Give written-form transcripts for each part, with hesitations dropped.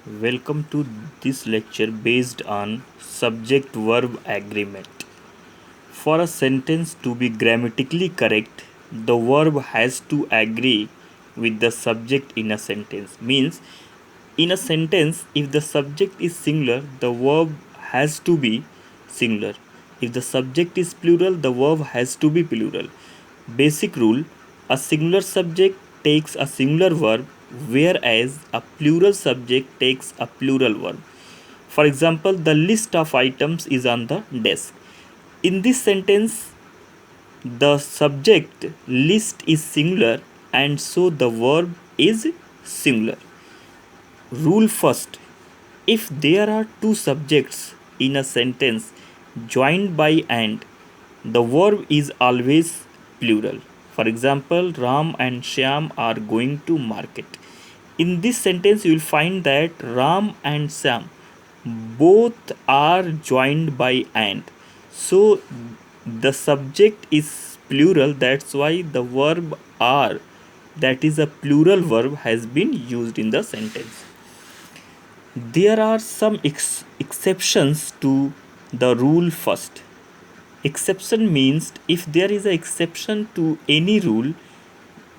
Welcome to this lecture based on subject verb agreement. For a sentence to be grammatically correct, the verb has to agree with the subject in a sentence. Means, in a sentence, if the subject is singular, the verb has to be singular. If the subject is plural, the verb has to be plural. Basic rule: a singular subject takes a singular verb, whereas a plural subject takes a plural verb. For example, the list of items is on the desk. In this sentence, the subject list is singular and so the verb is singular. Rule first: if there are two subjects in a sentence joined by and, the verb is always plural. For example, Ram and Shyam are going to market. In this sentence, you will find that Ram and Shyam both are joined by and. So the subject is plural, that's why the verb are, that is a plural verb, has been used in the sentence. There are some exceptions to the rule first. Exception means if there is an exception to any rule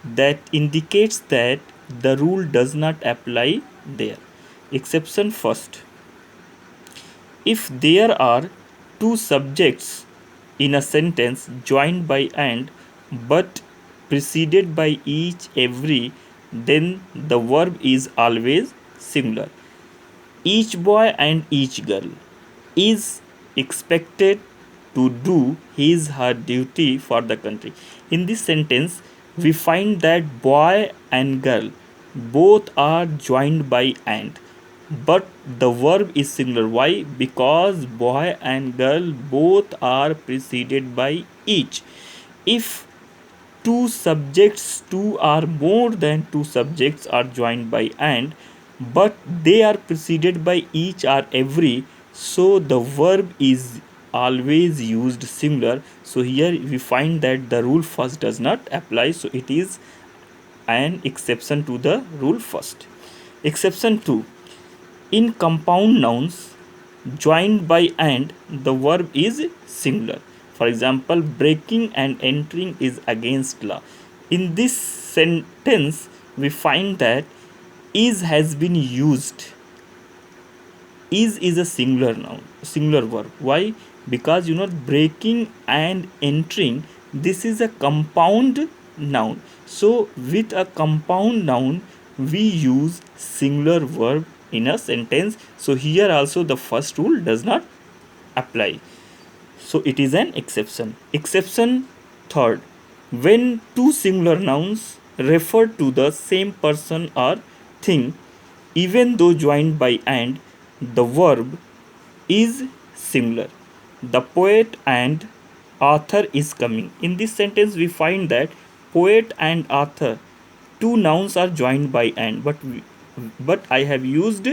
that indicates that the rule does not apply there. Exception first: if there are two subjects in a sentence joined by and but preceded by each every, then the verb is always singular. Each boy and each girl is expected to do her duty for the country. In this sentence, we find that boy and girl both are joined by and, but the verb is singular. Why? Because boy and girl both are preceded by each. If two or more than two subjects are joined by and, but they are preceded by each or every, so the verb is always used singular. So here we find that the rule first does not apply, so it is an exception to the rule first. Exception 2: in compound nouns joined by and, the verb is singular. For example, breaking and entering is against law. In this sentence, we find that is has been used. Is a singular noun, singular verb. Why? Because breaking and entering, this is a compound noun. So with a compound noun, we use singular verb in a sentence. So here also the first rule does not apply. So it is an exception. Exception third: when two singular nouns refer to the same person or thing, even though joined by and, the verb is singular. The poet and author is coming. In this sentence, we find that poet and author, two nouns are joined by and, but I have used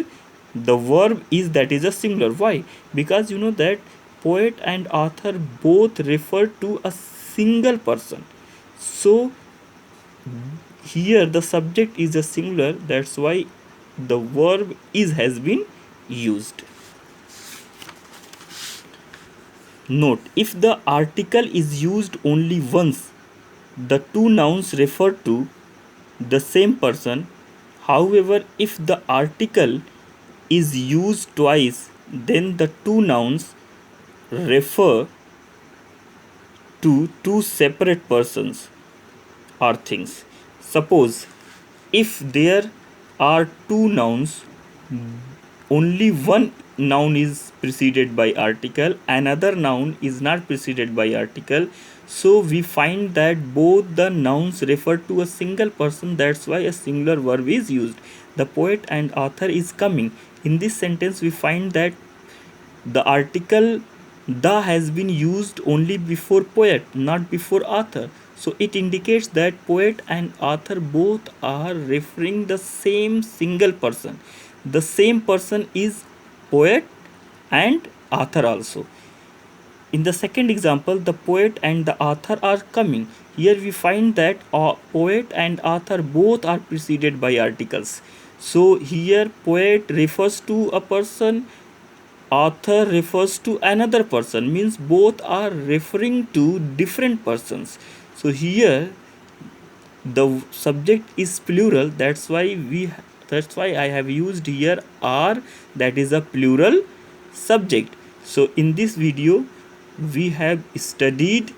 the verb is, that is a singular. Why? Because that poet and author both refer to a single person. So here the subject is a singular, that's why the verb is has been used. Note: if the article is used only once, the two nouns refer to the same person. However, if the article is used twice, then the two nouns refer to two separate persons or things. Suppose if there are two nouns, only one noun is preceded by article, another noun is not preceded by article, so we find that both the nouns refer to a single person, that's why a singular verb is used. The poet and author is coming. In this sentence, we find that the article the has been used only before poet, not before author. So it indicates that poet and author both are referring the same single person. The same person is poet and author also. In the second example, the poet and the author are coming. Here we find that poet and author both are preceded by articles. So here poet refers to a person, author refers to another person, means both are referring to different persons. So here the subject is plural, that's why I have used here are, that is a plural subject. So in this video we have studied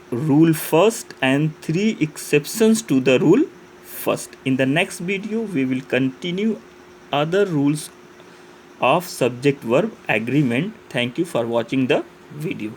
rule first and three exceptions to the rule first. In the next video we will continue other rules of subject verb agreement. Thank you for watching the video.